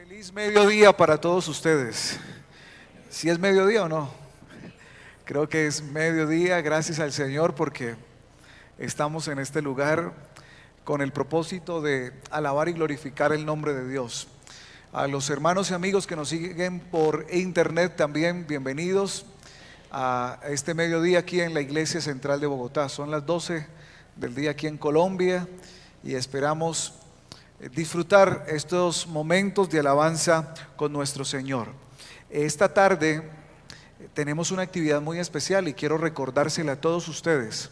Feliz mediodía para todos ustedes. ¿Sí es mediodía o no? Creo que es mediodía, gracias al Señor porque estamos en este lugar con el propósito de alabar y glorificar el nombre de Dios. A los hermanos y amigos que nos siguen por internet también, bienvenidos a este mediodía aquí en la Iglesia Central de Bogotá. Son las 12 del día aquí en Colombia y esperamos disfrutar estos momentos de alabanza con nuestro Señor. Esta tarde tenemos una actividad muy especial y quiero recordársela a todos ustedes.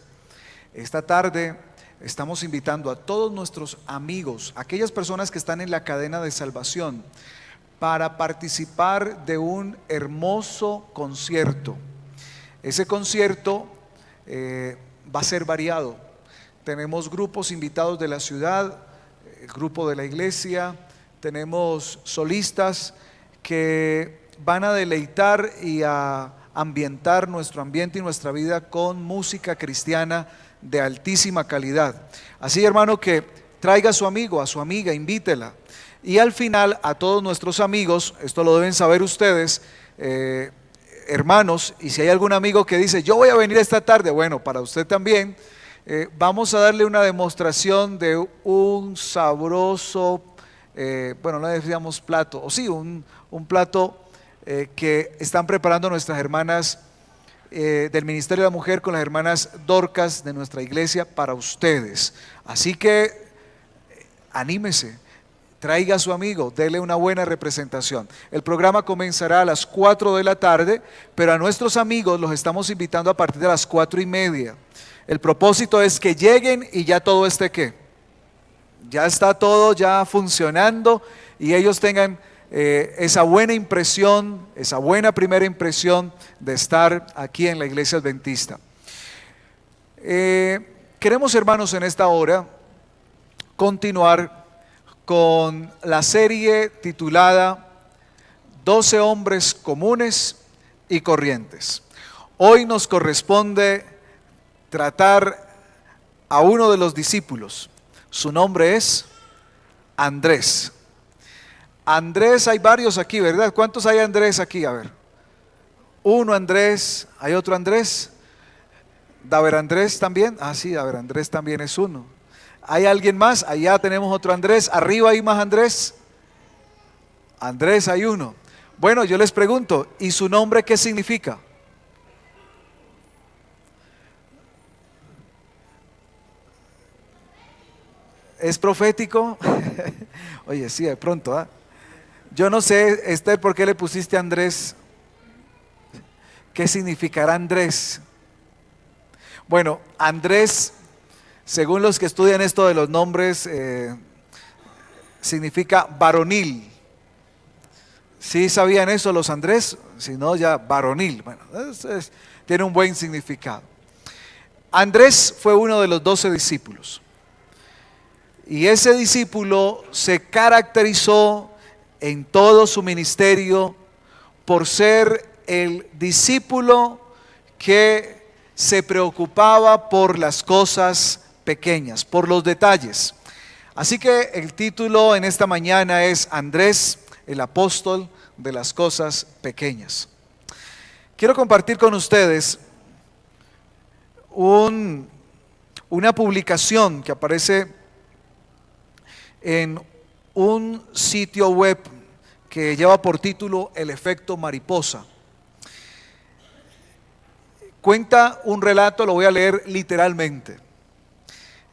Esta tarde estamos invitando a todos nuestros amigos, aquellas personas que están en la cadena de salvación, para participar de un hermoso concierto. Ese concierto va a ser variado. Tenemos grupos invitados de la ciudad, el grupo de la iglesia, tenemos solistas que van a deleitar y a ambientar nuestro ambiente y nuestra vida con música cristiana de altísima calidad. Así, hermano, que traiga a su amigo, a su amiga, invítela. Y al final a todos nuestros amigos, esto lo deben saber ustedes, hermanos, y si hay algún amigo que dice, yo voy a venir esta tarde, bueno, para usted también, vamos a darle una demostración de un sabroso, bueno, no decíamos plato, o sí, un plato que están preparando nuestras hermanas del Ministerio de la Mujer con las hermanas Dorcas de nuestra iglesia para ustedes. Así que anímese, traiga a su amigo, dele una buena representación. El programa comenzará a las 4 de la tarde, pero a nuestros amigos los estamos invitando a partir de las 4:30. El propósito es que lleguen y ya todo esté ¿qué? Ya está todo ya funcionando y ellos tengan esa buena impresión, esa buena primera impresión de estar aquí en la iglesia adventista. Queremos, hermanos, en esta hora continuar con la serie titulada 12 hombres comunes y corrientes. Hoy nos corresponde tratar a uno de los discípulos. Su nombre es Andrés. Andrés, hay varios aquí, ¿verdad? ¿Cuántos hay Andrés aquí? A ver. Uno Andrés, ¿hay otro Andrés? ¿Daver Andrés también? Ah, sí, Daver Andrés también es uno. ¿Hay alguien más? Allá tenemos otro Andrés. ¿Arriba hay más Andrés? Andrés hay uno. Bueno, yo les pregunto, ¿y su nombre qué significa? ¿Es profético? Oye, sí, de pronto, ¿ah? Yo no sé, Esther, ¿por qué le pusiste Andrés? ¿Qué significará Andrés? Bueno, Andrés, según los que estudian esto de los nombres, significa varonil. ¿Sí sabían eso los Andrés? Si no, ya varonil. Bueno, tiene un buen significado. Andrés fue uno de los 12 discípulos. Y ese discípulo se caracterizó en todo su ministerio por ser el discípulo que se preocupaba por las cosas pequeñas, por los detalles. Así que el título en esta mañana es Andrés, el apóstol de las cosas pequeñas. Quiero compartir con ustedes una publicación que aparece en un sitio web que lleva por título El efecto mariposa. Cuenta un relato, lo voy a leer literalmente.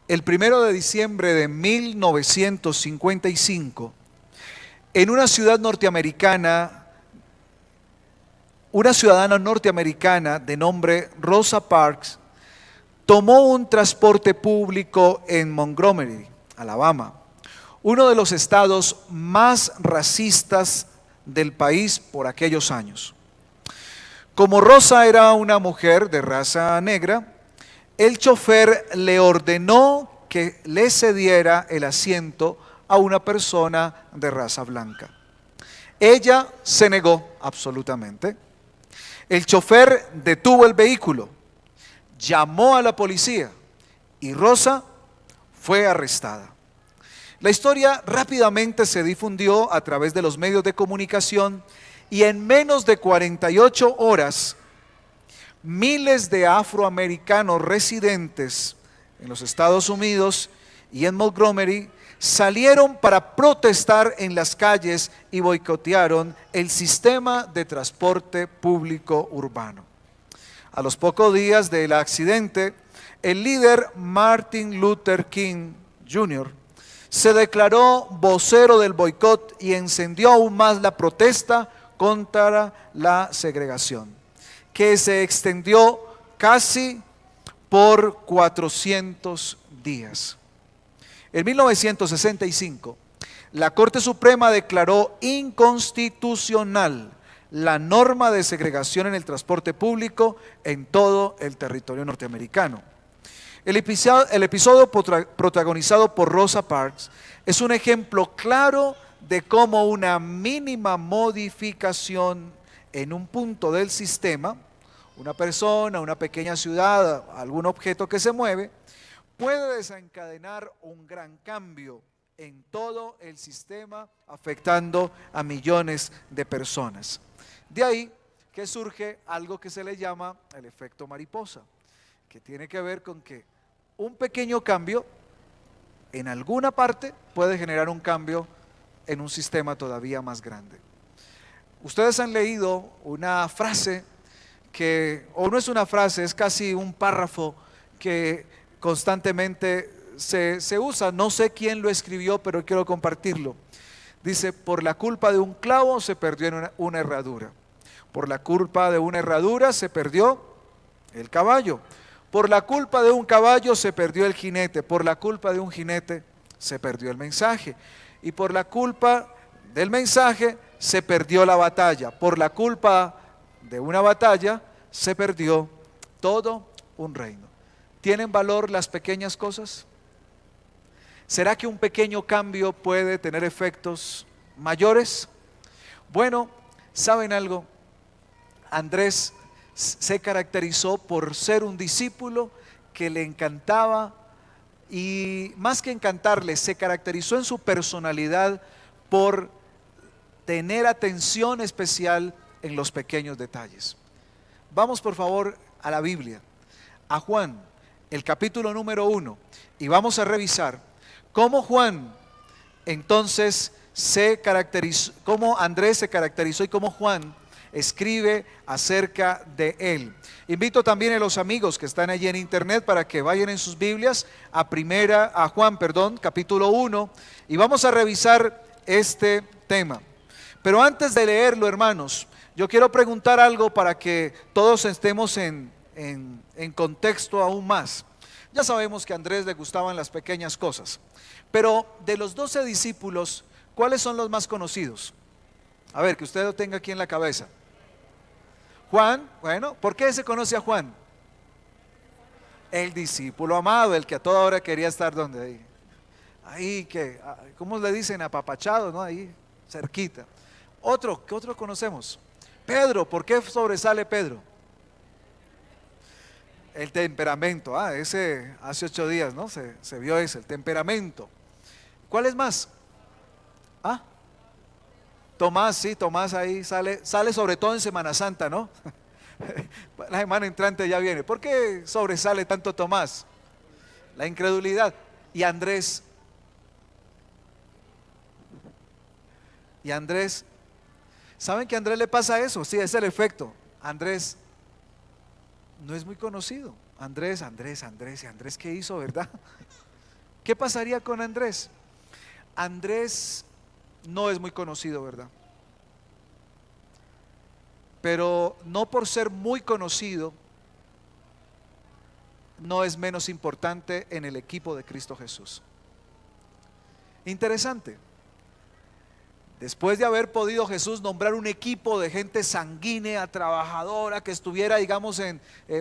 El 1 de diciembre de 1955, en una ciudad norteamericana, una ciudadana norteamericana de nombre Rosa Parks tomó un transporte público en Montgomery, Alabama, uno de los estados más racistas del país por aquellos años. Como Rosa era una mujer de raza negra, el chofer le ordenó que le cediera el asiento a una persona de raza blanca. Ella se negó absolutamente. El chofer detuvo el vehículo, llamó a la policía y Rosa fue arrestada. La historia rápidamente se difundió a través de los medios de comunicación y en menos de 48 horas, miles de afroamericanos residentes en los Estados Unidos y en Montgomery salieron para protestar en las calles y boicotearon el sistema de transporte público urbano. A los pocos días del accidente, el líder Martin Luther King Jr. se declaró vocero del boicot y encendió aún más la protesta contra la segregación, que se extendió casi por 400 días. En 1965, la Corte Suprema declaró inconstitucional la norma de segregación en el transporte público en todo el territorio norteamericano. El episodio protagonizado por Rosa Parks es un ejemplo claro de cómo una mínima modificación en un punto del sistema, una persona, una pequeña ciudad, algún objeto que se mueve, puede desencadenar un gran cambio en todo el sistema, afectando a millones de personas. De ahí que surge algo que se le llama el efecto mariposa, que tiene que ver con que un pequeño cambio en alguna parte puede generar un cambio en un sistema todavía más grande. Ustedes han leído una frase que, o no es una frase, es casi un párrafo que constantemente se usa, no sé quién lo escribió, pero quiero compartirlo. Dice: por la culpa de un clavo se perdió una herradura, por la culpa de una herradura se perdió el caballo, por la culpa de un caballo se perdió el jinete, por la culpa de un jinete se perdió el mensaje, y por la culpa del mensaje se perdió la batalla, por la culpa de una batalla se perdió todo un reino. ¿Tienen valor las pequeñas cosas? ¿Será que un pequeño cambio puede tener efectos mayores? Bueno, ¿saben algo? Andrés se caracterizó por ser un discípulo que le encantaba, y más que encantarle, se caracterizó en su personalidad por tener atención especial en los pequeños detalles. Vamos por favor a la Biblia, a Juan, el capítulo número 1, y vamos a revisar cómo Juan entonces se caracterizó, cómo Andrés se caracterizó y cómo Juan escribe acerca de él. Invito también a los amigos que están allí en internet para que vayan en sus Biblias a Juan, capítulo 1, y vamos a revisar este tema. Pero antes de leerlo, hermanos, yo quiero preguntar algo para que todos estemos en contexto aún más. Ya sabemos que a Andrés le gustaban las pequeñas cosas, pero de los 12 discípulos, ¿cuáles son los más conocidos? A ver, que usted lo tenga aquí en la cabeza. Juan, bueno, ¿por qué se conoce a Juan? El discípulo amado, el que a toda hora quería estar donde ahí. Ahí que, ¿cómo le dicen? Apapachado, ¿no? Ahí, cerquita. ¿Qué otro conocemos? Pedro, ¿por qué sobresale Pedro? El temperamento, ese hace 8 días, ¿no? Se vio ese, el temperamento. ¿Cuál es más? Tomás, sí, Tomás ahí sale sobre todo en Semana Santa, ¿no? La semana entrante ya viene. ¿Por qué sobresale tanto Tomás? La incredulidad. Y Andrés. ¿Saben que a Andrés le pasa eso? Sí, es el efecto. Andrés no es muy conocido. Andrés, ¿qué hizo, verdad? ¿Qué pasaría con Andrés? Andrés no es muy conocido, ¿verdad? Pero no por ser muy conocido, no es menos importante en el equipo de Cristo Jesús. Interesante. Después de haber podido Jesús nombrar un equipo de gente sanguínea, trabajadora, que estuviera, digamos,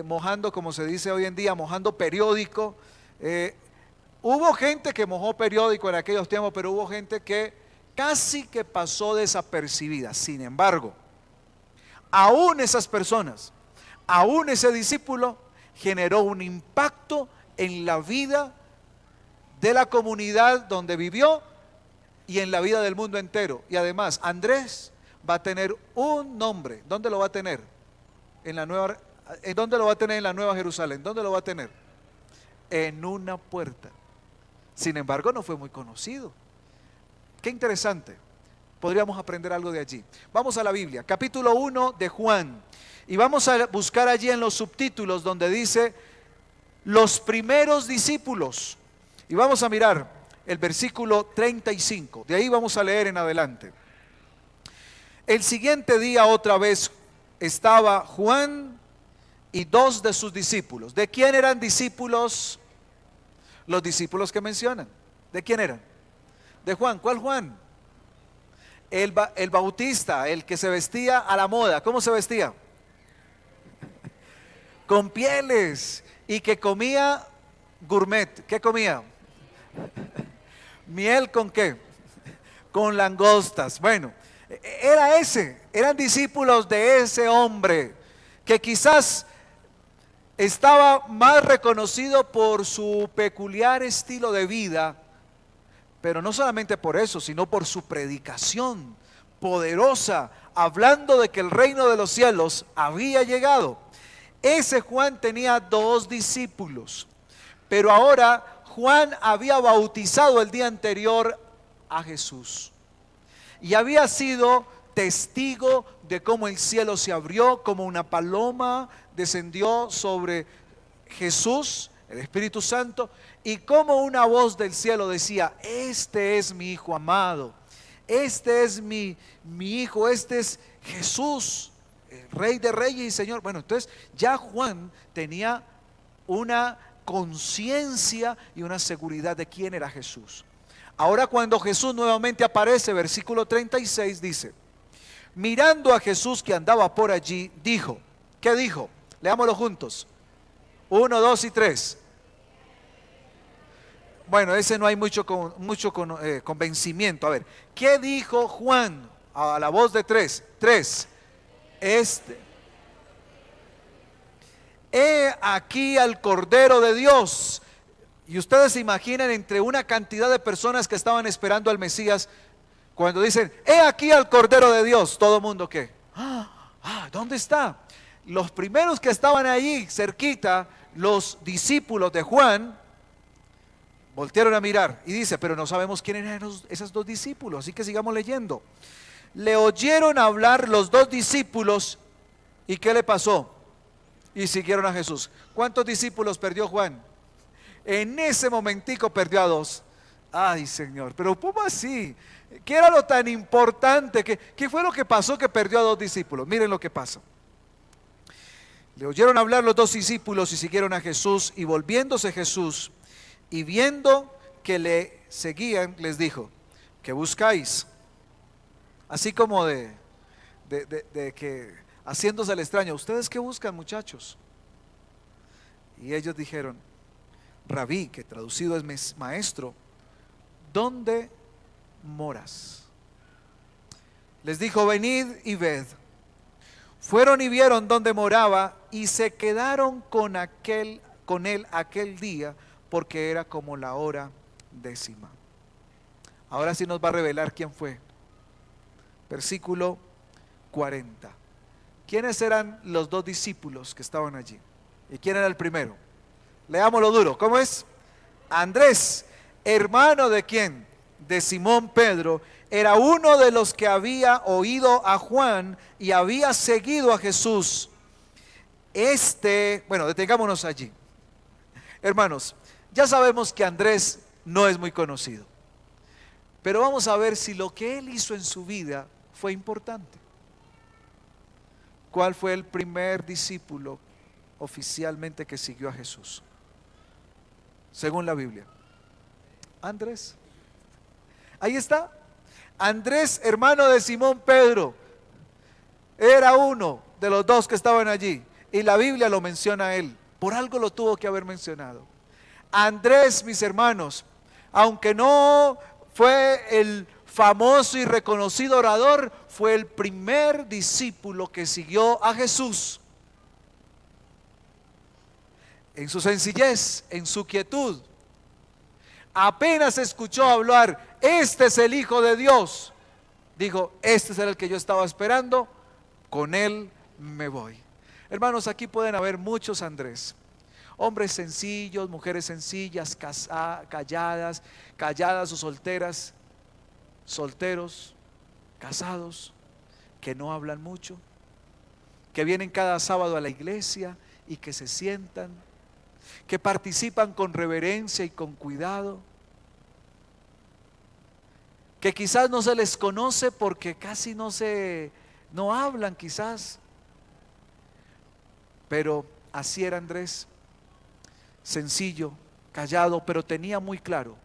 mojando, como se dice hoy en día, mojando periódico. Hubo gente que mojó periódico en aquellos tiempos, pero hubo gente que casi que pasó desapercibida. Sin embargo, aún esas personas, aún ese discípulo generó un impacto en la vida de la comunidad donde vivió y en la vida del mundo entero. Y además, Andrés va a tener un nombre. ¿Dónde lo va a tener? ¿En dónde lo va a tener? En la Nueva Jerusalén. ¿Dónde lo va a tener? En una puerta. Sin embargo, no fue muy conocido. Qué interesante. Podríamos aprender algo de allí. Vamos a la Biblia, capítulo 1 de Juan. Y vamos a buscar allí en los subtítulos donde dice los primeros discípulos. Y vamos a mirar el versículo 35. De ahí vamos a leer en adelante. El siguiente día otra vez estaba Juan y dos de sus discípulos. ¿De quién eran discípulos? Los discípulos que mencionan. ¿De quién eran? De Juan. ¿Cuál Juan? El Bautista, el que se vestía a la moda. ¿Cómo se vestía? Con pieles. Y que comía gourmet. ¿Qué comía? ¿Miel con qué? Con langostas. Bueno, eran discípulos de ese hombre que quizás estaba más reconocido por su peculiar estilo de vida, pero no solamente por eso, sino por su predicación poderosa, hablando de que el reino de los cielos había llegado. Ese Juan tenía dos discípulos, pero ahora Juan había bautizado el día anterior a Jesús y había sido testigo de cómo el cielo se abrió, como una paloma descendió sobre Jesús, el Espíritu Santo, y como una voz del cielo decía: este es mi Hijo amado, este es mi Hijo, este es Jesús, el Rey de Reyes y Señor. Bueno, entonces ya Juan tenía una conciencia y una seguridad de quién era Jesús. Ahora cuando Jesús nuevamente aparece, versículo 36 dice: mirando a Jesús que andaba por allí, dijo. ¿Qué dijo? Leámoslo juntos. 1, 2 y 3. Bueno, ese no hay mucho convencimiento. A ver, ¿qué dijo Juan? A la voz de tres. He aquí al Cordero de Dios. Y ustedes se imaginan entre una cantidad de personas que estaban esperando al Mesías, cuando dicen: he aquí al Cordero de Dios, todo el mundo ¿qué? ¿Dónde está? Los primeros que estaban allí cerquita, los discípulos de Juan, voltearon a mirar y dice: pero no sabemos quiénes eran esos dos discípulos, así que sigamos leyendo. Le oyeron hablar los dos discípulos, ¿y qué le pasó? Y siguieron a Jesús. ¿Cuántos discípulos perdió Juan? En ese momentico perdió a dos. Ay, Señor, pero ¿cómo así? ¿Qué era lo tan importante? ¿Qué fue lo que pasó que perdió a dos discípulos? Miren lo que pasa. Le oyeron hablar los dos discípulos y siguieron a Jesús, y volviéndose Jesús y viendo que le seguían, les dijo: ¿qué buscáis? Así como de que haciéndose el extraño: ¿ustedes qué buscan, muchachos? Y ellos dijeron: Rabí, que traducido es maestro, ¿dónde moras? Les dijo: venid y ved. Fueron y vieron dónde moraba, y se quedaron con él aquel día, porque era como la hora 10. Ahora sí nos va a revelar quién fue. Versículo 40. ¿Quiénes eran los dos discípulos que estaban allí? ¿Y quién era el primero? Leámoslo duro. ¿Cómo es? Andrés, hermano de quién? De Simón Pedro. Era uno de los que había oído a Juan y había seguido a Jesús. Bueno, detengámonos allí. Hermanos, ya sabemos que Andrés no es muy conocido, pero vamos a ver si lo que él hizo en su vida fue importante. ¿Cuál fue el primer discípulo oficialmente que siguió a Jesús? Según la Biblia, Andrés. Ahí está. Andrés, hermano de Simón Pedro, era uno de los dos que estaban allí, y la Biblia lo menciona a él. Por algo lo tuvo que haber mencionado. Andrés, mis hermanos, aunque no fue el famoso y reconocido orador, fue el primer discípulo que siguió a Jesús. En su sencillez, en su quietud. Apenas escuchó hablar este es el Hijo de Dios, dijo, este es el que yo estaba esperando, con él me voy. Hermanos, aquí pueden haber muchos Andrés. Hombres sencillos, mujeres sencillas, calladas, calladas o solteras, solteros, casados, que no hablan mucho, que vienen cada sábado a la iglesia y que se sientan, que participan con reverencia y con cuidado, que quizás no se les conoce porque casi no hablan quizás, pero así era Andrés, sencillo, callado, pero tenía muy claro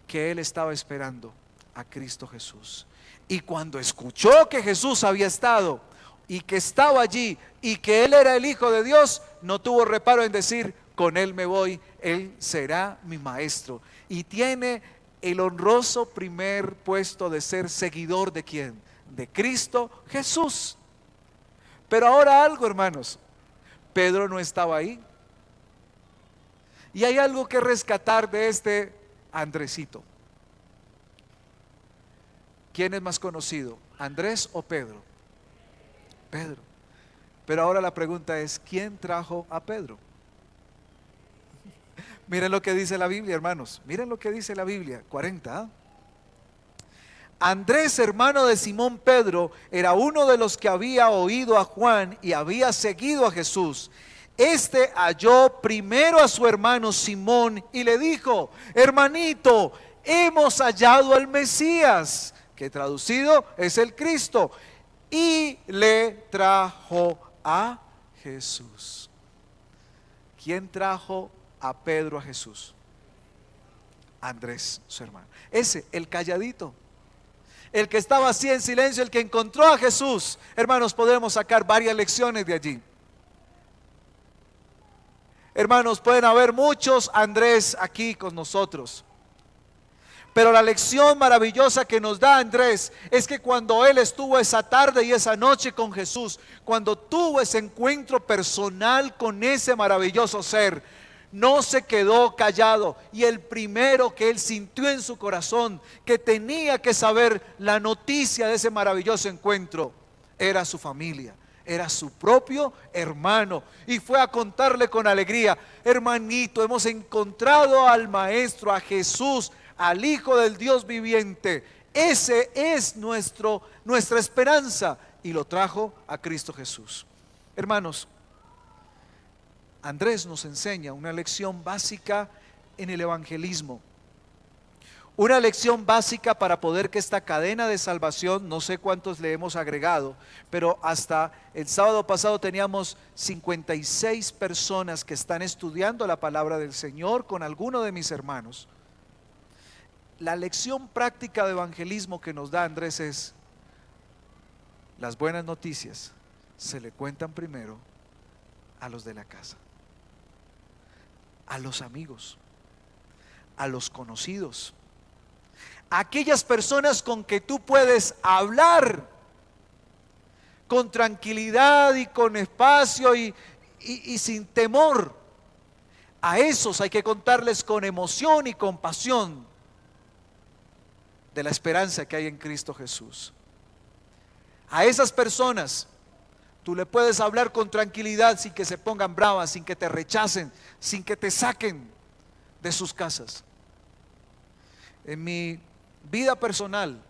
que él estaba esperando a Cristo Jesús. Y cuando escuchó que Jesús había estado y que estaba allí y que él era el Hijo de Dios, no tuvo reparo en decir, con él me voy, él será mi maestro. Y tiene el honroso primer puesto de ser seguidor de ¿quién? De Cristo Jesús. Pero ahora algo, hermanos, Pedro no estaba ahí. Y hay algo que rescatar de este Andresito. ¿Quién es más conocido, Andrés o Pedro? Pedro. Pero ahora la pregunta es, ¿quién trajo a Pedro? Miren lo que dice la Biblia, hermanos. Miren lo que dice la Biblia, 40. Andrés, hermano de Simón Pedro, era uno de los que había oído a Juan y había seguido a Jesús. Este halló primero a su hermano Simón y le dijo, hermanito, hemos hallado al Mesías, que traducido es el Cristo, y le trajo a Jesús. ¿Quién trajo a Pedro a Jesús? Andrés, su hermano. Ese, el calladito, el que estaba así en silencio, el que encontró a Jesús. Hermanos, podemos sacar varias lecciones de allí. Hermanos, pueden haber muchos Andrés aquí con nosotros, pero la lección maravillosa que nos da Andrés es que cuando él estuvo esa tarde y esa noche con Jesús, cuando tuvo ese encuentro personal con ese maravilloso ser, no se quedó callado. Y el primero que él sintió en su corazón que tenía que saber la noticia de ese maravilloso encuentro era su familia. Era su propio hermano y fue a contarle con alegría, hermanito, hemos encontrado al Maestro, a Jesús, al Hijo del Dios viviente. Ese es nuestra esperanza, y lo trajo a Cristo Jesús. Hermanos, Andrés nos enseña una lección básica en el evangelismo. Una lección básica para poder que esta cadena de salvación, no sé cuántos le hemos agregado, pero hasta el sábado pasado teníamos 56 personas que están estudiando la palabra del Señor con alguno de mis hermanos. La lección práctica de evangelismo que nos da Andrés es: las buenas noticias se le cuentan primero a los de la casa, a los amigos, a los conocidos, aquellas personas con que tú puedes hablar con tranquilidad y con espacio y sin temor. A esos hay que contarles con emoción y compasión de la esperanza que hay en Cristo Jesús. A esas personas tú le puedes hablar con tranquilidad sin que se pongan bravas, sin que te rechacen, sin que te saquen de sus casas. En mi vida personal,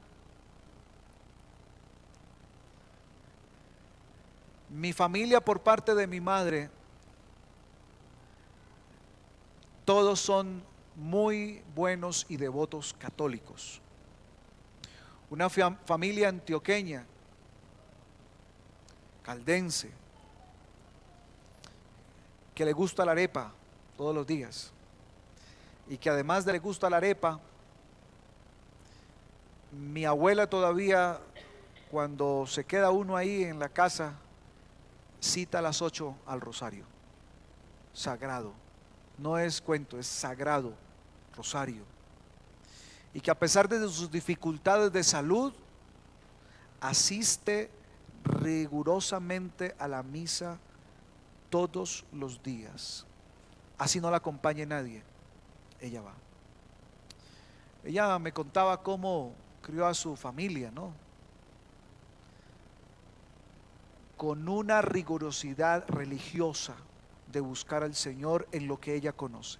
mi familia por parte de mi madre, todos son muy buenos y devotos católicos. Una familia antioqueña, caldense, que le gusta la arepa todos los días, y que además de le gusta la arepa, mi abuela todavía, cuando se queda uno ahí en la casa, cita a las 8 al rosario, sagrado, no es cuento, es sagrado, rosario. Y que a pesar de sus dificultades de salud, asiste rigurosamente a la misa todos los días. Así no la acompañe nadie, ella va. Ella me contaba cómo crió a su familia, ¿no? Con una rigurosidad religiosa de buscar al Señor en lo que ella conoce.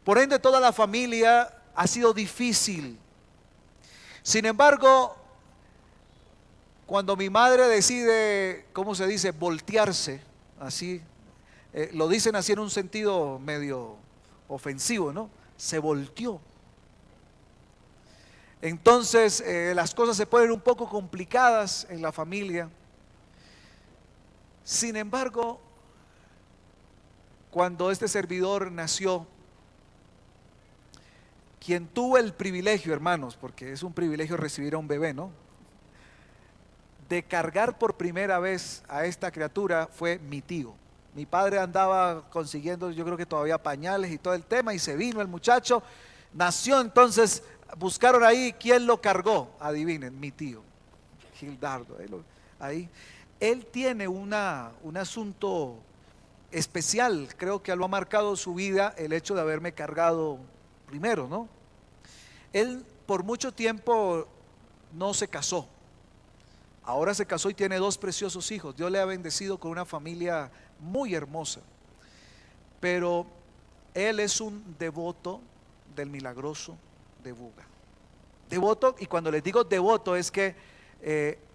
Por ende, toda la familia ha sido difícil. Sin embargo, cuando mi madre decide, ¿cómo se dice?, voltearse, así, lo dicen así en un sentido medio ofensivo, ¿no? Se volteó. Entonces, las cosas se ponen un poco complicadas en la familia. Sin embargo, cuando este servidor nació, quien tuvo el privilegio, hermanos, porque es un privilegio recibir a un bebé, ¿no?, de cargar por primera vez a esta criatura fue mi tío. Mi padre andaba consiguiendo, yo creo que todavía pañales y todo el tema, y se vino el muchacho, nació. Entonces buscaron ahí quién lo cargó. Adivinen, mi tío Gildardo. Ahí él tiene un asunto especial, creo que lo ha marcado su vida el hecho de haberme cargado primero, ¿no? Él por mucho tiempo no se casó. Ahora se casó y tiene 2 preciosos hijos. Dios le ha bendecido con una familia muy hermosa. Pero él es un devoto del Milagroso de Buga. Devoto, y cuando les digo devoto es que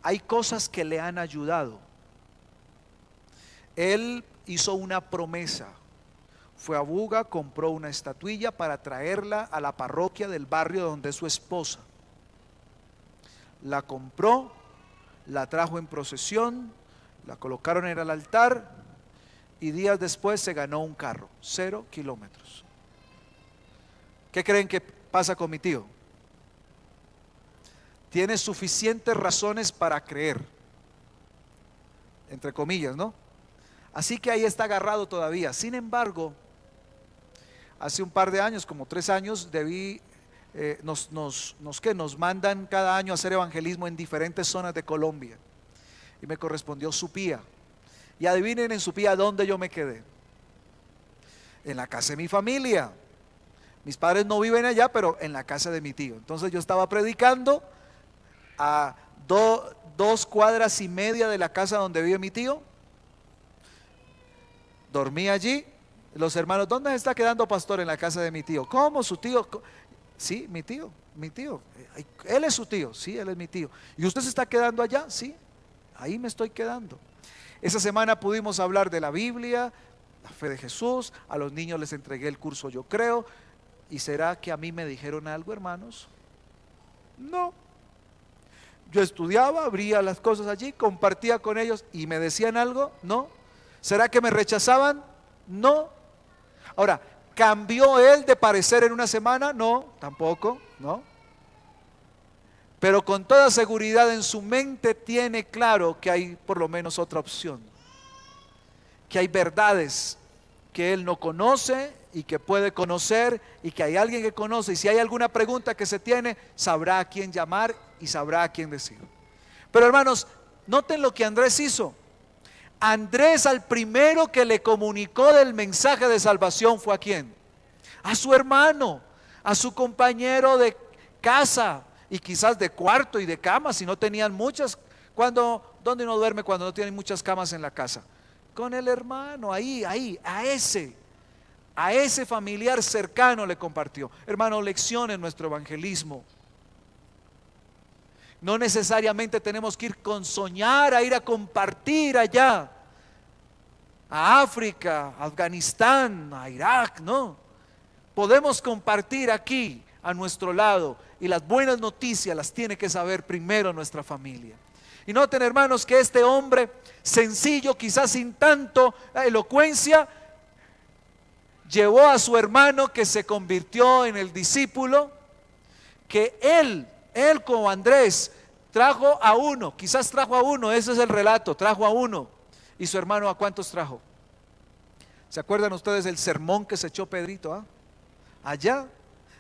hay cosas que le han ayudado. Él hizo una promesa. Fue a Buga, compró una estatuilla para traerla a la parroquia del barrio donde es su esposa. La compró, la trajo en procesión, la colocaron en el altar y días después se ganó un carro, 0 kilómetros. ¿Qué creen que pasa con mi tío? Tiene suficientes razones para creer, entre comillas, ¿no? Así que ahí está agarrado todavía. Sin embargo, hace un par de años, como 3 años, nos mandan cada año a hacer evangelismo en diferentes zonas de Colombia, y me correspondió Supía. Y adivinen en Supía dónde yo me quedé. En la casa de mi familia. Mis padres no viven allá, pero en la casa de mi tío. Entonces yo estaba predicando a 2 cuadras y media de la casa donde vive mi tío. Dormí allí. Los hermanos, ¿dónde se está quedando pastor? En la casa de mi tío. ¿Cómo? ¿Su tío? Sí, mi tío. Él es su tío. Sí, él es mi tío. ¿Y usted se está quedando allá? Sí, ahí me estoy quedando. Esa semana pudimos hablar de la Biblia, la fe de Jesús. A los niños les entregué el curso Yo Creo. ¿Y será que a mí me dijeron algo, hermanos? No. Yo estudiaba, abría las cosas allí, compartía con ellos y me decían algo. No. ¿Será que me rechazaban? No. Ahora, ¿cambió él de parecer en una semana? No, tampoco, no. Pero con toda seguridad en su mente tiene claro que hay por lo menos otra opción, que hay verdades que él no conoce y que puede conocer, y que hay alguien que conoce, y si hay alguna pregunta que se tiene, sabrá a quién llamar y sabrá a quién decir. Pero hermanos, noten lo que Andrés hizo. Andrés, al primero que le comunicó del mensaje de salvación, ¿fue a quién? A su hermano, a su compañero de casa, y quizás de cuarto y de cama, si no tenían muchas. ¿Dónde uno duerme cuando no tienen muchas camas en la casa? Con el hermano, ahí, a ese familiar cercano le compartió. Hermano, lección en nuestro evangelismo. No necesariamente tenemos que ir con soñar a ir a compartir allá, a África, a Afganistán, a Irak, no. Podemos compartir aquí, a nuestro lado, y las buenas noticias las tiene que saber primero nuestra familia. Y noten, hermanos, que este hombre sencillo, quizás sin tanto elocuencia, llevó a su hermano que se convirtió en el discípulo, que él como Andrés trajo a uno, quizás trajo a uno, ese es el relato, trajo a uno. ¿Y su hermano a cuántos trajo? ¿Se acuerdan ustedes del sermón que se echó Pedrito? Allá.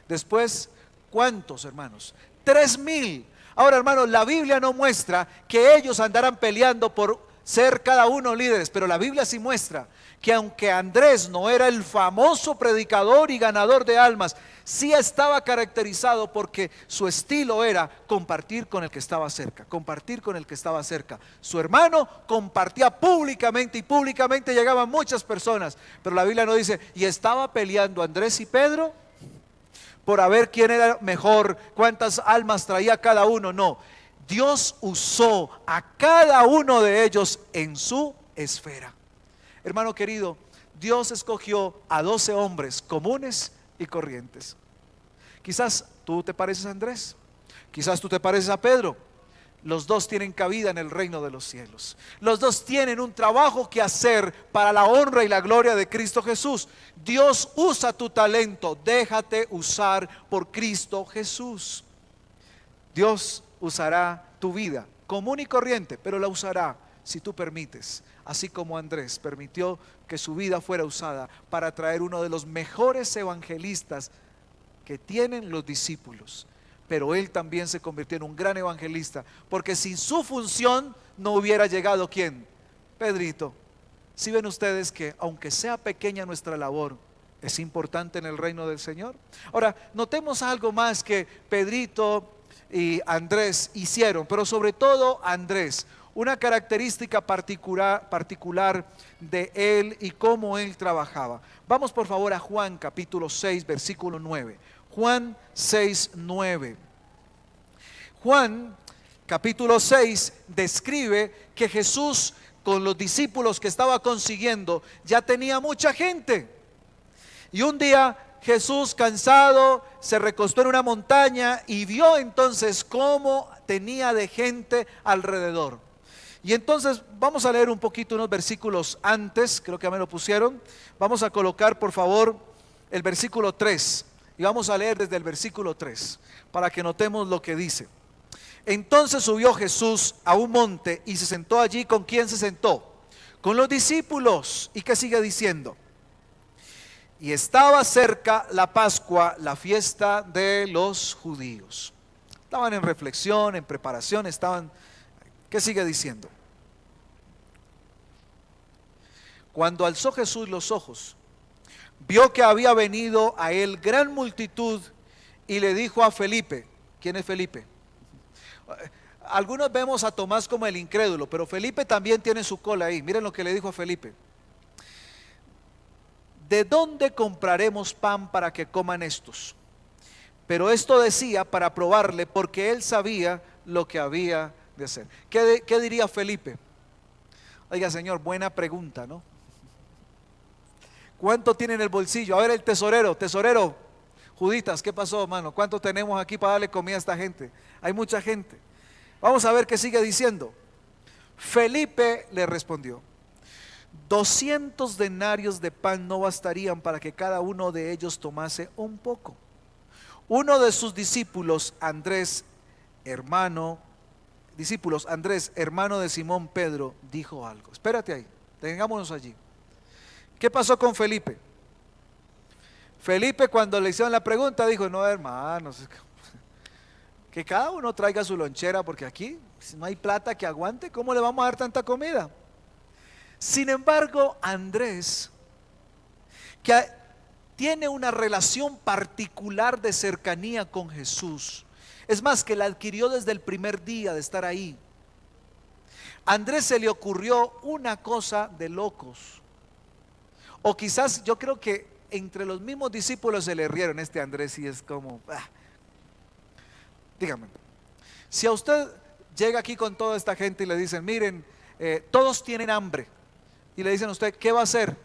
Después, ¿cuántos, hermanos? 3,000. Ahora, hermanos, la Biblia no muestra que ellos andaran peleando por ser cada uno líderes, pero la Biblia sí muestra que aunque Andrés no era el famoso predicador y ganador de almas, sí estaba caracterizado porque su estilo era compartir con el que estaba cerca, compartir con el que estaba cerca. Su hermano compartía públicamente y públicamente llegaban muchas personas, pero la Biblia no dice, y estaba peleando Andrés y Pedro por a ver quién era mejor, cuántas almas traía cada uno. No, Dios usó a cada uno de ellos en su esfera. Hermano querido, Dios escogió a 12 hombres comunes y corrientes. Quizás tú te pareces a Andrés, quizás tú te pareces a Pedro. Los dos tienen cabida en el reino de los cielos. Los dos tienen un trabajo que hacer para la honra y la gloria de Cristo Jesús. Dios usa tu talento, déjate usar por Cristo Jesús. Dios usará tu vida común y corriente, pero la usará si tú permites, así como Andrés permitió que su vida fuera usada para traer uno de los mejores evangelistas que tienen los discípulos. Pero él también se convirtió en un gran evangelista, porque sin su función no hubiera llegado ¿quién? Pedrito. Si ven ustedes que aunque sea pequeña nuestra labor, es importante en el reino del Señor. Ahora, notemos algo más que Pedrito y Andrés hicieron, pero sobre todo Andrés, una característica particular de él y cómo él trabajaba. Vamos por favor a Juan capítulo 6 versículo 9. Juan 6, 9. Juan capítulo 6 describe que Jesús con los discípulos que estaba consiguiendo ya tenía mucha gente. Y un día Jesús, cansado, se recostó en una montaña y vio entonces cómo tenía de gente alrededor. Y entonces vamos a leer un poquito unos versículos antes, creo que ya me lo pusieron. Vamos a colocar por favor el versículo 3 y vamos a leer desde el versículo 3 para que notemos lo que dice. Entonces subió Jesús a un monte y se sentó allí. ¿Con quién se sentó? Con los discípulos. ¿Y qué sigue diciendo? Y estaba cerca la Pascua, la fiesta de los judíos. Estaban en reflexión, en preparación, estaban... ¿Qué sigue diciendo? Cuando alzó Jesús los ojos, vio que había venido a él gran multitud y le dijo a Felipe. ¿Quién es Felipe? Algunos vemos a Tomás como el incrédulo, pero Felipe también tiene su cola ahí. Miren lo que le dijo a Felipe. ¿De dónde compraremos pan para que coman estos? Pero esto decía para probarle, porque él sabía lo que había de hacer. ¿Qué diría Felipe? Oiga, Señor, buena pregunta, ¿no? ¿Cuánto tiene en el bolsillo? A ver, el tesorero, Juditas, ¿qué pasó, hermano? ¿Cuánto tenemos aquí para darle comida a esta gente? Hay mucha gente. Vamos a ver qué sigue diciendo. Felipe le respondió: 200 denarios de pan no bastarían para que cada uno de ellos tomase un poco. Uno de sus discípulos, Andrés, hermano de Simón Pedro, dijo algo. Espérate ahí, tengámonos allí. ¿Qué pasó con Felipe? Felipe, cuando le hicieron la pregunta, dijo: no, hermanos, que cada uno traiga su lonchera, porque aquí si no hay plata que aguante, ¿cómo le vamos a dar tanta comida? Sin embargo, Andrés, que tiene una relación particular de cercanía con Jesús, es más, que la adquirió desde el primer día de estar ahí. Andrés se le ocurrió una cosa de locos. O quizás yo creo que entre los mismos discípulos se le rieron a este Andrés y es como, dígame, si a usted llega aquí con toda esta gente y le dicen, miren, todos tienen hambre, y le dicen a usted, ¿qué va a hacer?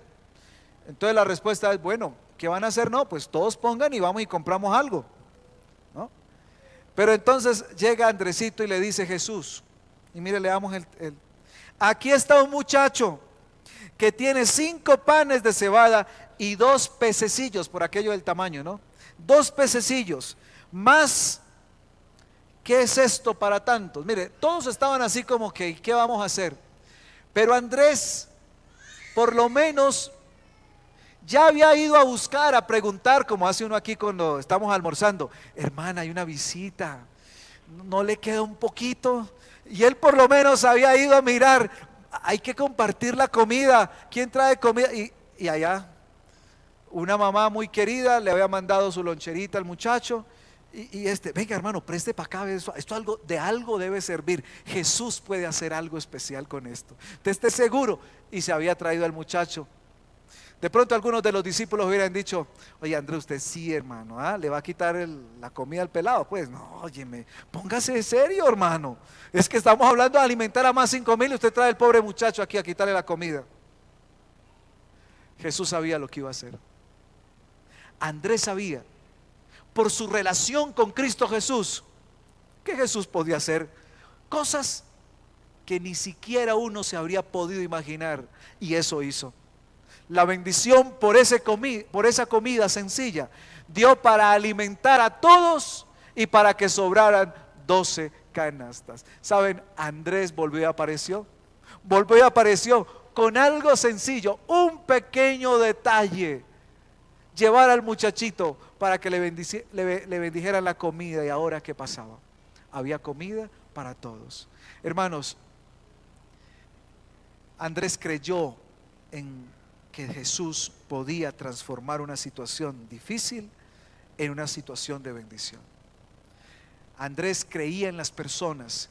Entonces la respuesta es, bueno, ¿qué van a hacer? No, pues todos pongan y vamos y compramos algo, ¿no? Pero entonces llega Andresito y le dice Jesús, y mire, leamos aquí está un muchacho que tiene 5 panes de cebada y 2 pececillos, por aquello del tamaño, ¿no? 2 pececillos, más, ¿qué es esto para tantos? Mire, todos estaban así como que, ¿qué vamos a hacer? Pero Andrés, por lo menos, ya había ido a buscar, a preguntar, como hace uno aquí cuando estamos almorzando, hermana, hay una visita, ¿no le queda un poquito? Y él por lo menos había ido a mirar, hay que compartir la comida, ¿quién trae comida? Y allá, Una mamá muy querida le había mandado su loncherita al muchacho y venga hermano, preste para acá, esto algo debe servir. Jesús puede hacer algo especial con esto. Usted esté seguro. Y se había traído al muchacho. De pronto algunos de los discípulos hubieran dicho: oye Andrés, usted sí hermano, le va a quitar la comida al pelado. Pues no, óyeme, póngase serio hermano. Es que estamos hablando de alimentar a más 5,000 y usted trae al pobre muchacho aquí a quitarle la comida. Jesús sabía lo que iba a hacer. Andrés sabía, por su relación con Cristo Jesús, que Jesús podía hacer cosas que ni siquiera uno se habría podido imaginar, y eso hizo. La bendición por esa comida sencilla dio para alimentar a todos y para que sobraran 12 canastas. ¿Saben? Andrés volvió y apareció con algo sencillo, un pequeño detalle: llevar al muchachito para que le bendijeran la comida. Y ahora, ¿qué pasaba? Había comida para todos. Hermanos, Andrés creyó en que Jesús podía transformar una situación difícil en una situación de bendición. Andrés creía en las personas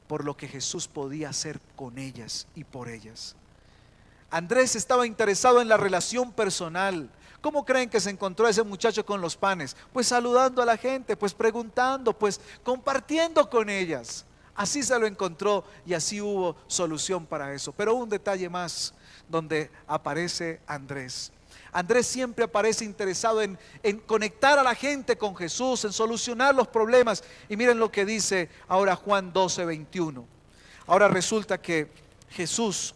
por lo que Jesús podía hacer con ellas y por ellas. Andrés estaba interesado en la relación personal. ¿Cómo creen que se encontró ese muchacho con los panes? Pues saludando a la gente, pues preguntando, pues compartiendo con ellas. Así se lo encontró y así hubo solución para eso. Pero un detalle más donde aparece Andrés. Andrés siempre aparece interesado en conectar a la gente con Jesús, en solucionar los problemas. Y miren lo que dice ahora Juan 12:21. Ahora resulta que Jesús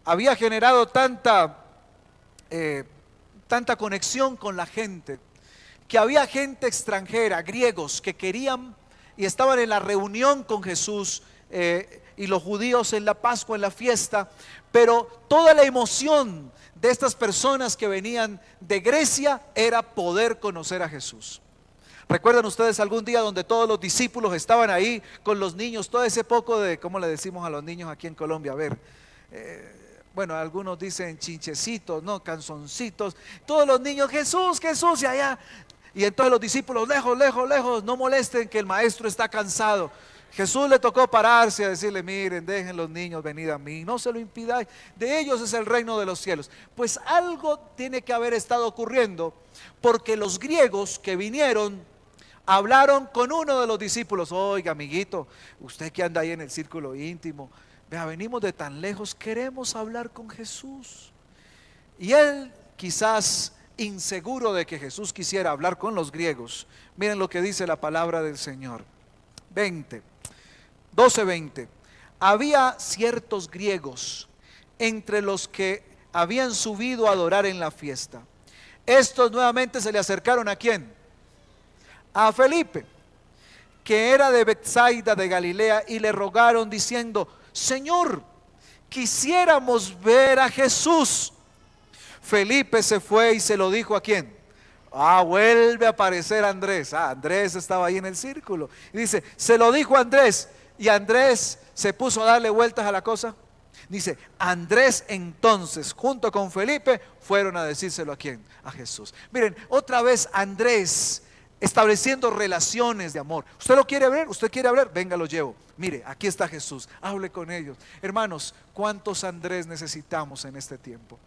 había generado tanta conexión con la gente, que había gente extranjera, griegos, que querían y estaban en la reunión con Jesús, y los judíos en la Pascua, en la fiesta. Pero toda la emoción de estas personas que venían de Grecia era poder conocer a Jesús. ¿Recuerdan ustedes algún día donde todos los discípulos estaban ahí con los niños? Todo ese poco de, ¿cómo le decimos a los niños aquí en Colombia? A ver, bueno, algunos dicen chinchecitos, no, canzoncitos. Todos los niños: Jesús, Jesús, y allá. Y entonces los discípulos: lejos, lejos, lejos, no molesten que el maestro está cansado. Jesús le tocó pararse a decirle: miren, dejen los niños venir a mí, no se lo impidáis, de ellos es el reino de los cielos. Pues algo tiene que haber estado ocurriendo, porque los griegos que vinieron hablaron con uno de los discípulos: oiga amiguito, usted que anda ahí en el círculo íntimo, vea, venimos de tan lejos, queremos hablar con Jesús. Y él, quizás inseguro de que Jesús quisiera hablar con los griegos, miren lo que dice la palabra del Señor. 12:20. Había ciertos griegos entre los que habían subido a adorar en la fiesta. Estos nuevamente se le acercaron ¿a quién? A Felipe, que era de Betsaida de Galilea, y le rogaron diciendo: Señor, quisiéramos ver a Jesús. Felipe se fue y se lo dijo ¿a quién? Vuelve a aparecer Andrés. Andrés estaba ahí en el círculo. Y dice, se lo dijo a Andrés. Y Andrés se puso a darle vueltas a la cosa. Dice, Andrés entonces junto con Felipe fueron a decírselo ¿a quién? A Jesús. Miren, otra vez Andrés estableciendo relaciones de amor. ¿Usted lo quiere ver? ¿Usted quiere hablar? Venga, lo llevo. Mire, aquí está Jesús, hable con ellos. Hermanos, ¿cuántos Andrés necesitamos en este tiempo?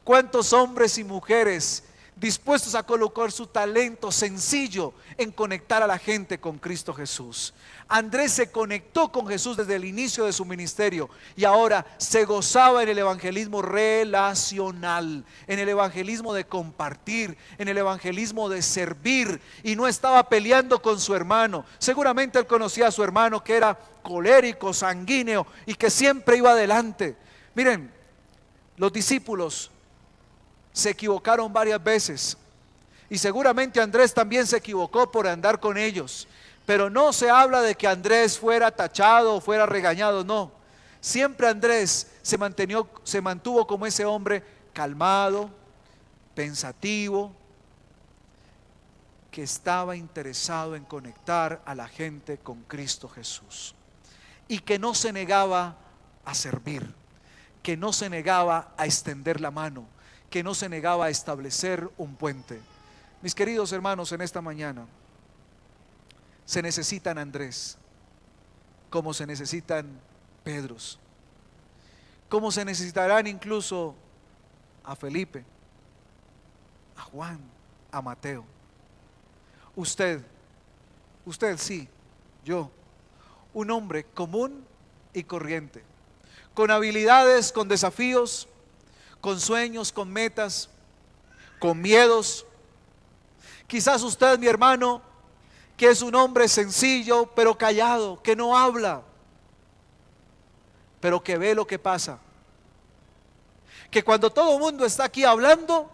¿Cuántos hombres y mujeres dispuestos a colocar su talento sencillo en conectar a la gente con Cristo Jesús? Andrés se conectó con Jesús desde el inicio de su ministerio y ahora se gozaba en el evangelismo relacional, en el evangelismo de compartir, en el evangelismo de servir, y no estaba peleando con su hermano. Seguramente él conocía a su hermano, que era colérico, sanguíneo y que siempre iba adelante. Miren, los discípulos se equivocaron varias veces y seguramente Andrés también se equivocó por andar con ellos, pero no se habla de que Andrés fuera tachado o fuera regañado, no. Siempre Andrés se mantuvo como ese hombre calmado, pensativo, que estaba interesado en conectar a la gente con Cristo Jesús y que no se negaba a servir, que no se negaba a extender la mano, que no se negaba a establecer un puente. Mis queridos hermanos, en esta mañana se necesitan Andrés, como se necesitan Pedros, como se necesitarán incluso a Felipe, a Juan, a Mateo. Usted sí, yo, un hombre común y corriente, con habilidades, con desafíos, con sueños, con metas, con miedos. Quizás usted, mi hermano, que es un hombre sencillo pero callado, que no habla, pero que ve lo que pasa, que cuando todo el mundo está aquí hablando,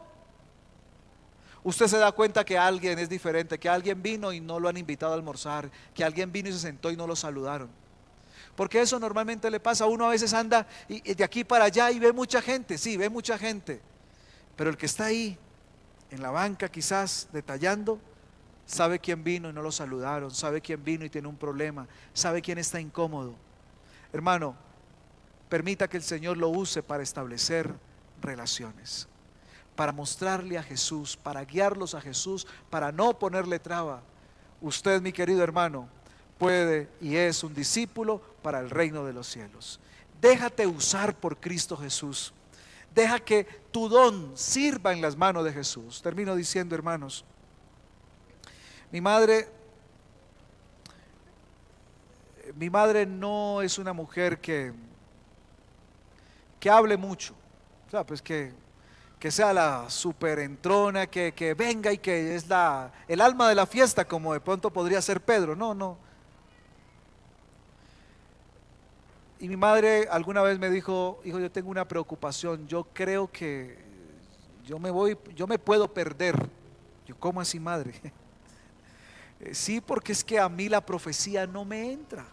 usted se da cuenta que alguien es diferente, que alguien vino y no lo han invitado a almorzar, que alguien vino y se sentó y no lo saludaron. Porque eso normalmente le pasa. Uno a veces anda y de aquí para allá y ve mucha gente, sí, ve mucha gente, pero el que está ahí en la banca quizás detallando, sabe quién vino y no lo saludaron, sabe quién vino y tiene un problema, sabe quién está incómodo. Hermano, permita que el Señor lo use para establecer relaciones, para mostrarle a Jesús, para guiarlos a Jesús, para no ponerle traba. Usted, mi querido hermano, puede y es un discípulo para el reino de los cielos. Déjate usar por Cristo Jesús. Deja que tu don sirva en las manos de Jesús. Termino diciendo, hermanos, mi madre no es una mujer que hable mucho, o sea, pues que sea la superentrona, que venga y que es el alma de la fiesta, como de pronto podría ser Pedro. No. Y mi madre alguna vez me dijo: hijo, yo tengo una preocupación, yo creo que yo me puedo perder. Yo, ¿cómo así, madre? Sí, porque es que a mí la profecía no me entra.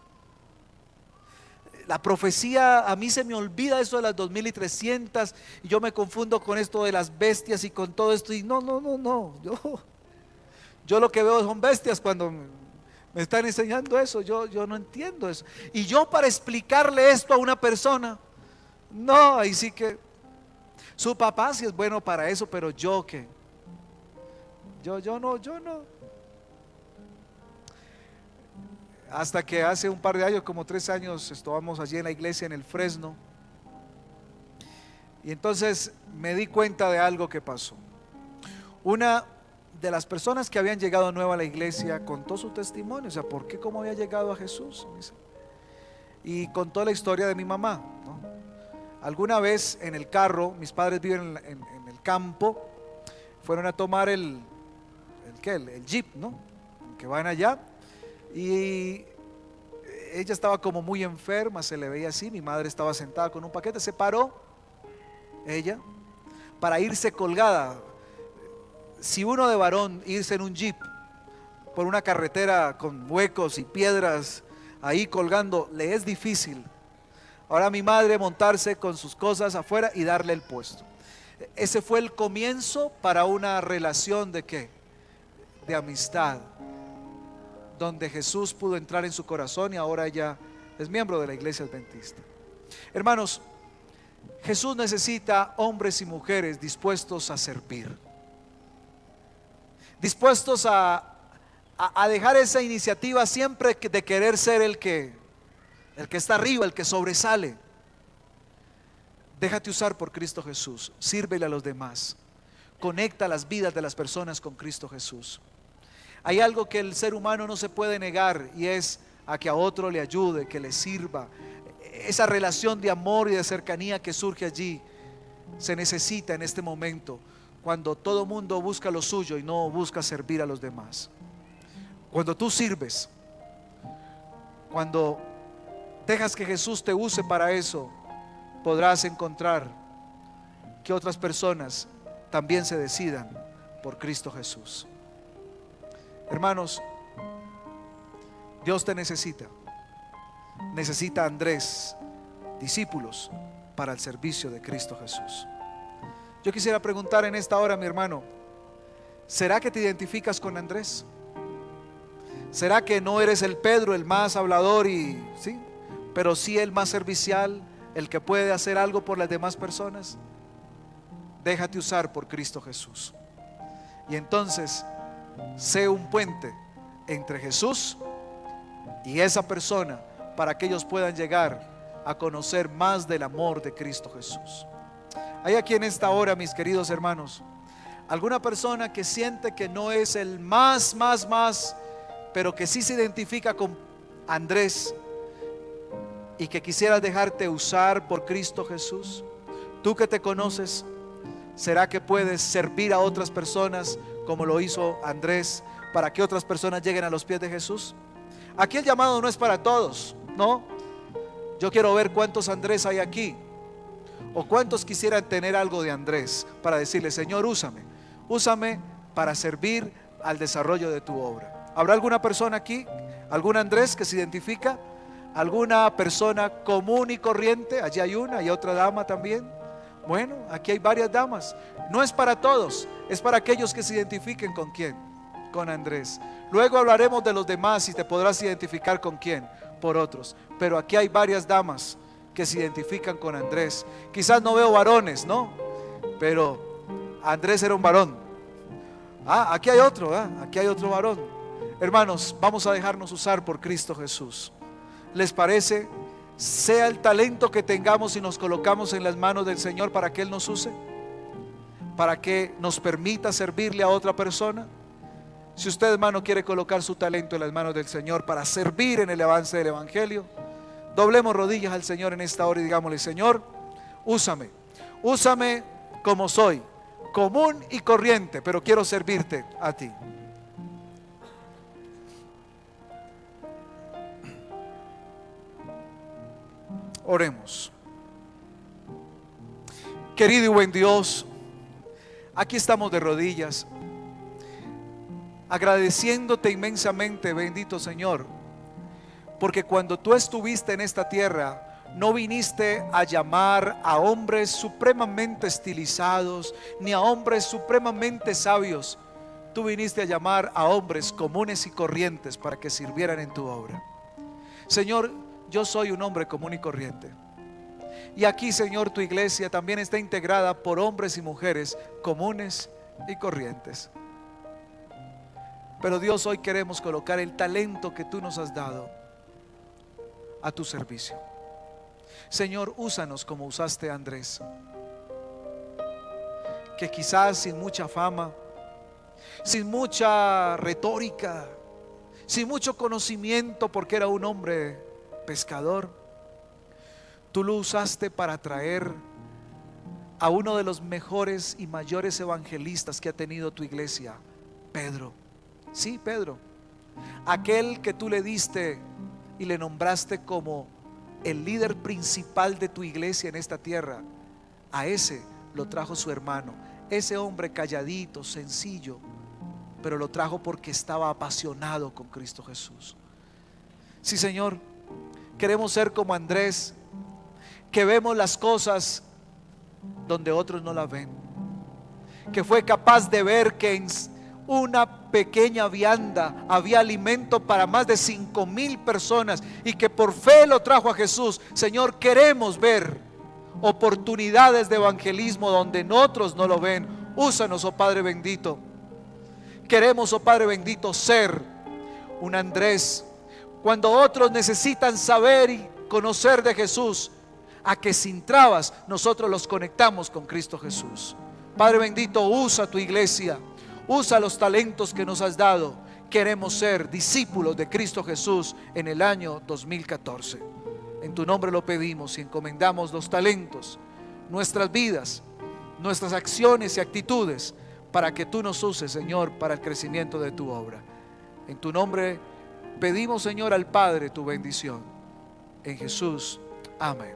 La profecía, a mí se me olvida eso de las 2300 y yo me confundo con esto de las bestias y con todo esto. Y no, yo lo que veo son bestias cuando me están enseñando eso. Yo no entiendo eso. Y yo, para explicarle esto a una persona, no, ahí sí que su papá sí es bueno para eso, pero yo qué, yo no. Hasta que hace un par de años, como 3 años, estábamos allí en la iglesia en el Fresno, y entonces me di cuenta de algo que pasó. Una de las personas que habían llegado nueva a la iglesia contó su testimonio, o sea, ¿por qué? ¿Cómo había llegado a Jesús? Y contó la historia de mi mamá, ¿no? Alguna vez en el carro, mis padres viven en el campo, fueron a tomar el jeep, ¿no? Que van allá. Y ella estaba como muy enferma, se le veía así. Mi madre estaba sentada con un paquete, se paró ella para irse colgada. Si uno de varón irse en un jeep por una carretera con huecos y piedras ahí colgando, le es difícil. Ahora mi madre montarse con sus cosas afuera y darle el puesto. Ese fue el comienzo para una relación de ¿qué? De amistad, donde Jesús pudo entrar en su corazón y ahora ella es miembro de la iglesia adventista. Hermanos, Jesús necesita hombres y mujeres dispuestos a servir, dispuestos a dejar esa iniciativa siempre de querer ser el que está arriba, el que sobresale. Déjate usar por Cristo Jesús, sírvele a los demás, conecta las vidas de las personas con Cristo Jesús. Hay algo que el ser humano no se puede negar, y es a que a otro le ayude, que le sirva. Esa relación de amor y de cercanía que surge allí se necesita en este momento, cuando todo mundo busca lo suyo y no busca servir a los demás. Cuando tú sirves, cuando dejas que Jesús te use para eso, podrás encontrar que otras personas también se decidan por Cristo Jesús. Hermanos, Dios te necesita a Andrés, discípulos para el servicio de Cristo Jesús. Yo quisiera preguntar en esta hora, mi hermano, ¿será que te identificas con Andrés? ¿Será que no eres el Pedro, el más hablador sí, pero sí el más servicial, el que puede hacer algo por las demás personas? déjate usar por Cristo Jesús. Y entonces, sé un puente entre Jesús y esa persona para que ellos puedan llegar a conocer más del amor de Cristo Jesús. Hay aquí en esta hora, mis queridos hermanos, alguna persona que siente que no es el más, pero que sí se identifica con Andrés y que quisieras dejarte usar por Cristo Jesús. Tú que te conoces, ¿será que puedes servir a otras personas como lo hizo Andrés para que otras personas lleguen a los pies de Jesús? Aquí el llamado no es para todos, ¿no? Yo quiero ver cuántos Andrés hay aquí, o cuántos quisieran tener algo de Andrés para decirle: Señor, úsame para servir al desarrollo de tu obra. ¿Habrá alguna persona aquí, algún Andrés que se identifica? ¿Alguna persona común y corriente? Allí hay una, y otra dama también. Bueno, aquí hay varias damas. No es para todos, es para aquellos que se identifiquen con quién, con Andrés. Luego hablaremos de los demás y te podrás identificar con quién, por otros. Pero aquí hay varias damas que se identifican con Andrés. Quizás no veo varones, ¿no? Pero Andrés era un varón. Aquí hay otro, aquí hay otro varón. Hermanos, vamos a dejarnos usar por Cristo Jesús. ¿Les parece? Sea el talento que tengamos y nos colocamos en las manos del Señor para que Él nos use, para que nos permita servirle a otra persona. Si usted, hermano, quiere colocar su talento en las manos del Señor para servir en el avance del Evangelio, doblemos rodillas al Señor en esta hora y digámosle: Señor, úsame como soy, común y corriente, pero quiero servirte a ti. Oremos. Querido y buen Dios, aquí estamos de rodillas, agradeciéndote inmensamente, bendito Señor, porque cuando tú estuviste en esta tierra, no viniste a llamar a hombres supremamente estilizados, ni a hombres supremamente sabios. Tú viniste a llamar a hombres comunes y corrientes para que sirvieran en tu obra. Señor, yo soy un hombre común y corriente. Y aquí, Señor, tu iglesia también está integrada por hombres y mujeres comunes y corrientes. Pero Dios, hoy queremos colocar el talento que tú nos has dado a tu servicio. Señor, úsanos como usaste a Andrés, que quizás sin mucha fama, sin mucha retórica, sin mucho conocimiento, porque era un hombre pescador, tú lo usaste para traer a uno de los mejores y mayores evangelistas que ha tenido tu iglesia, Pedro. Sí, Pedro, aquel que tú le diste y le nombraste como el líder principal de tu iglesia en esta tierra. A ese lo trajo su hermano, ese hombre calladito, sencillo, pero lo trajo porque estaba apasionado con Cristo Jesús. Sí, Señor, queremos ser como Andrés, que vemos las cosas donde otros no las ven, que fue capaz de ver que en una pequeña vianda había alimento para más de 5,000 personas y que por fe lo trajo a Jesús. Señor, queremos ver oportunidades de evangelismo donde otros no lo ven. Úsanos, oh Padre bendito. Queremos, oh Padre bendito, ser un Andrés cuando otros necesitan saber y conocer de Jesús, a que sin trabas nosotros los conectamos con Cristo Jesús. Padre bendito, usa tu iglesia, usa los talentos que nos has dado. Queremos ser discípulos de Cristo Jesús en el año 2014. En tu nombre lo pedimos y encomendamos los talentos, nuestras vidas, nuestras acciones y actitudes, para que tú nos uses, Señor, para el crecimiento de tu obra. En tu nombre pedimos, Señor, al Padre tu bendición. En Jesús, amén.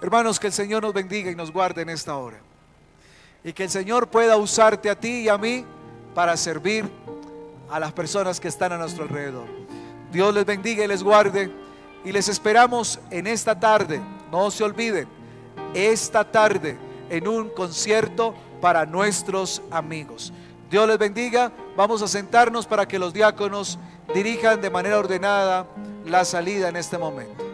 Hermanos, que el Señor nos bendiga y nos guarde en esta hora, y que el Señor pueda usarte a ti y a mí para servir a las personas que están a nuestro alrededor. Dios les bendiga y les guarde, y les esperamos en esta tarde. No se olviden, esta tarde en un concierto para nuestros amigos. Dios les bendiga. Vamos a sentarnos para que los diáconos dirijan de manera ordenada la salida en este momento.